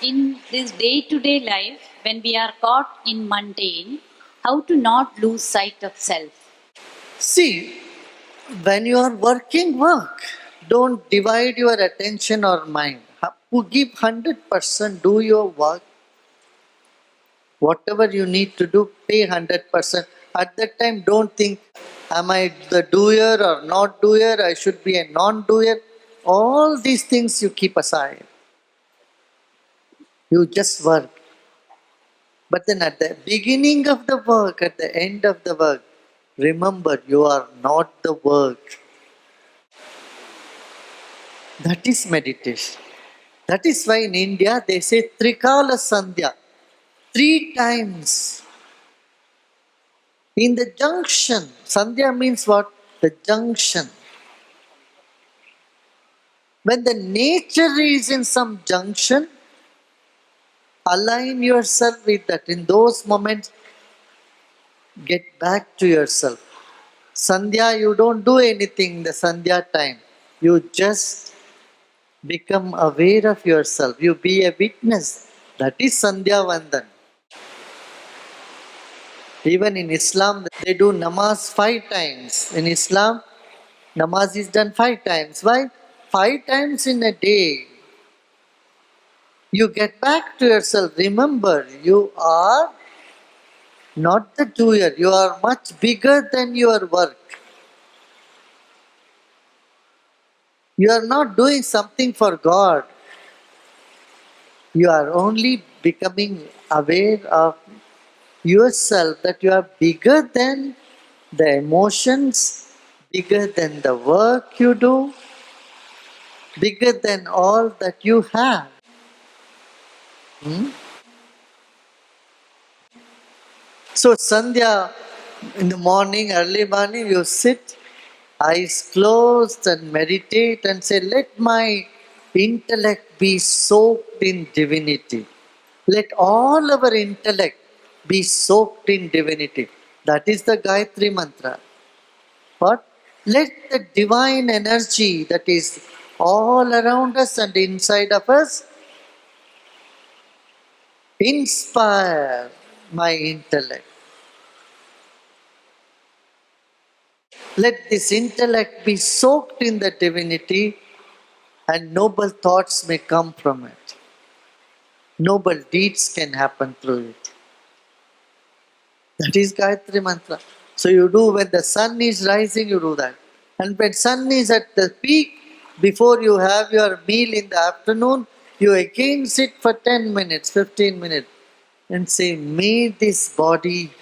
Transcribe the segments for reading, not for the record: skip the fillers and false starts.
in this day-to-day life, when we are caught in mundane, how to not lose sight of self? See, when you are working, work. Don't divide your attention or mind. Give 100%, do your work. Whatever you need to do, pay 100%. At that time, don't think, am I the doer or not doer? I should be a non-doer. All these things you keep aside. You just work. But then at the beginning of the work, at the end of the work, remember you are not the work. That is meditation. That is why in India they say Trikala Sandhya. 3 times. In the junction. Sandhya means what? The junction. When the nature is in some junction, align yourself with that. In those moments, get back to yourself. Sandhya, you don't do anything in the Sandhya time. You just become aware of yourself. You be a witness. That is Sandhya Vandan. Even in Islam, they do namaz 5 times. In Islam, namaz is done 5 times. Why? 5 times in a day. You get back to yourself. Remember, you are not the doer. You are much bigger than your work. You are not doing something for God. You are only becoming aware of yourself that you are bigger than the emotions, bigger than the work you do, bigger than all that you have. So Sandhya, in the morning, early morning, you sit, eyes closed and meditate and say, let my intellect be soaked in divinity. Let all our intellect be soaked in divinity. That is the Gayatri Mantra. But let the divine energy that is all around us and inside of us inspire my intellect. Let this intellect be soaked in the divinity and noble thoughts may come from it. Noble deeds can happen through it. That is Gayatri Mantra. So you do when the sun is rising, you do that. And when sun is at the peak, before you have your meal in the afternoon, you again sit for 10 minutes, 15 minutes and say, may this body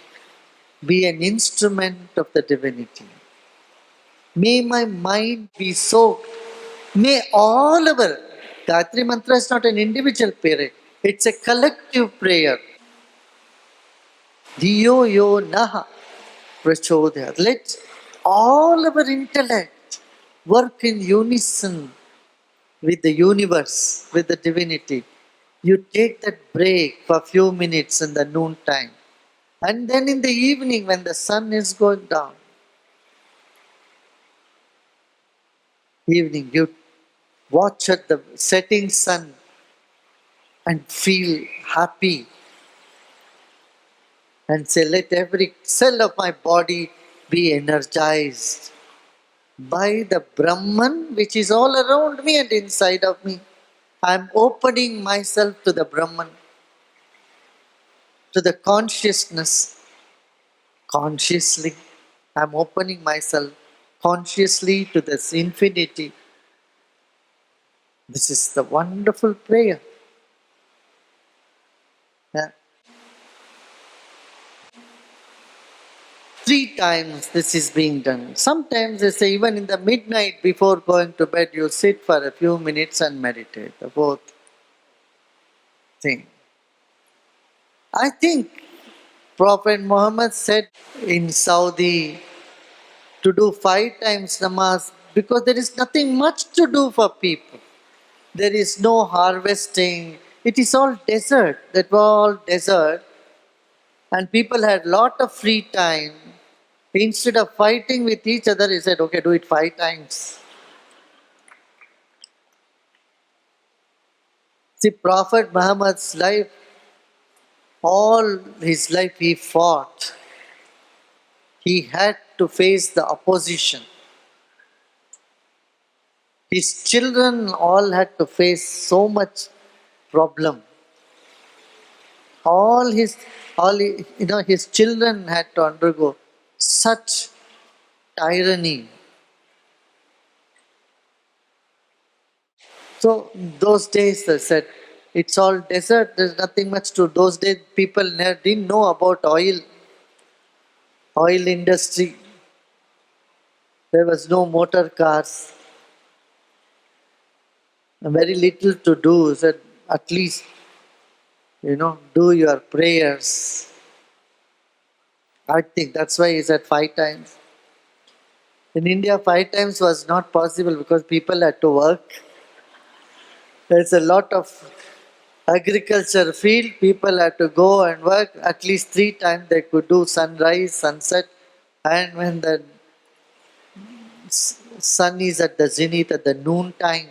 be an instrument of the divinity. May my mind be soaked. May all our Gayatri Mantra is not an individual prayer, it's a collective prayer. Diyo yo naha prachodaya. Let all our intellect work in unison with the universe, with the divinity. You take that break for a few minutes in the noon time. And then in the evening when the sun is going down, evening, you watch at the setting sun and feel happy and say, let every cell of my body be energized by the Brahman which is all around me and inside of me. I am opening myself to the Brahman, to the consciousness. Consciously, I am opening myself consciously to this infinity. This is the wonderful prayer. Yeah. 3 times this is being done. Sometimes they say even in the midnight before going to bed, you sit for a few minutes and meditate. The both thing. I think Prophet Muhammad said in Saudi to do 5 times namaz because there is nothing much to do for people. There is no harvesting. It is all desert. That was all desert. And people had lot of free time. Instead of fighting with each other, he said, okay, do it 5 times. See, Prophet Muhammad's life, all his life he fought. He had to face the opposition. His children all had to face so much problem. His children had to undergo such tyranny. So those days they said, it's all desert, there's nothing much to. Those days people didn't know about oil industry. There was no motor cars, very little to do. Said, at least, do your prayers. I think that's why he said 5 times. In India, 5 times was not possible because people had to work. There's a lot of agriculture field, people had to go and work. At least 3 times they could do sunrise, sunset, and when the sun is at the zenith at the noon time.